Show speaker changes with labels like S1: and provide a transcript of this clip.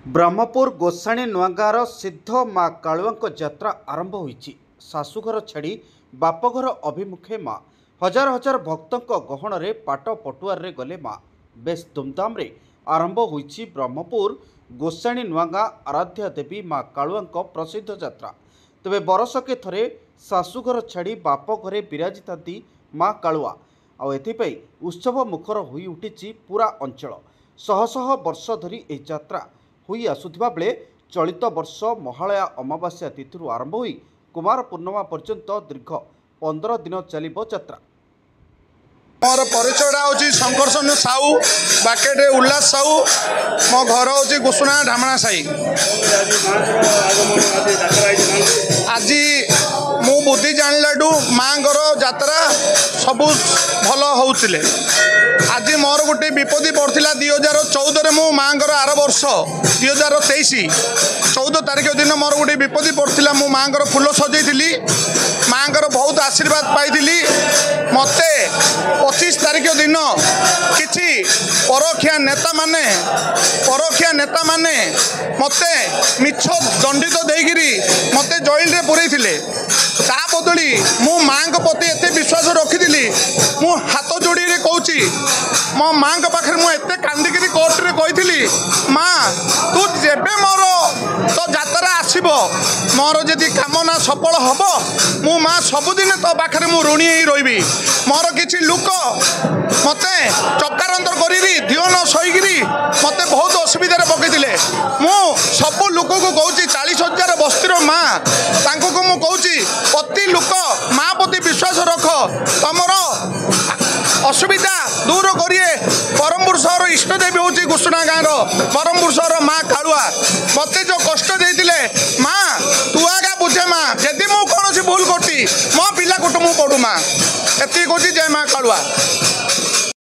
S1: ब्रह्मपुर गोसाणी नुआगाँर सिद्ध माँ कालुआ यात्रा आरंभ होईछि। शाशुघर छाड़ी बापघर अभिमुखे माँ हजार हजार भक्तों गहन रे पाट पटुआर रे गले माँ। बेस धूमधाम रे आरंभ होईछि ब्रह्मपुर गोसाणी नुआगाँ आराध्या देवी माँ कालुआ प्रसिद्ध यात्रा। तेबे बरसके थरे शाशुघर छाड़ी बापघरे विराजितांती माँ कालुआ आउ एथिपई उत्सव मुखर होई उठिछि पूरा अंचल। शह शह वर्ष धरी एही यात्रा होई आसुथिबा बेले चलित वर्ष महालया अमावास्या तिथि आरंभ होई कुमार पूर्णिमा पर्यंत दीर्घ 15 दिन चलिबो यात्रा।
S2: मोर परिचयटा हूँ शंकरसन साहू बाकेट उल्लास साहू मो घर हूँ गुसुना ढामणा साई। आज मु बुद्धि जानलाडू माँ यात्रा सबू भल होते। आज मोर गोटे विपत्ति पड़ता 2014 मु माँ आर वर्ष 2023 14 तारिख दिन मोर गोटे विपत्ति पड़ता। मु माँ फुल सजैली माँ बहुत आशीर्वाद पाई मत 25 तारिख दिन किछि परखिया नेता माने मते मिछ दंडित देगिरी मते जेल रे पुरई थिले। ता बदली मु माँ प्रति एते विश्वास रखी मु हाथ जोड़ी कहूँ मो माँ पाखे मुझे एत कांदिकी कोर्ट रे कही माँ तू जेबे मोर तो यात्रा आसब मोर जदि कामना सफल हम मु माँ सबुदिन तो पाखे मु ऋणी रही। मोर किसी लोक मत चक्रांतर करी दिह न सहीकि मत बहुत असुविधा पकईले। मु सब लोक को कहूँ 40,000 बस्तीर माँ तांको को मु कहूँ प्रति लोक माँ प्रति विश्वास रख तमर असुविधा दूर करिए। ब्रह्मपुर सहर इष्ट देवी हूँ गुसुना गाँव ब्रह्मपुर सहर माँ कालुआ मत जो कष्ट देते माँ तू आगा बुझे माँ जदि मु कौन भूल करती मो पिला कुटुम पड़ू माँ एति कहूँ जय माँ कालुआ।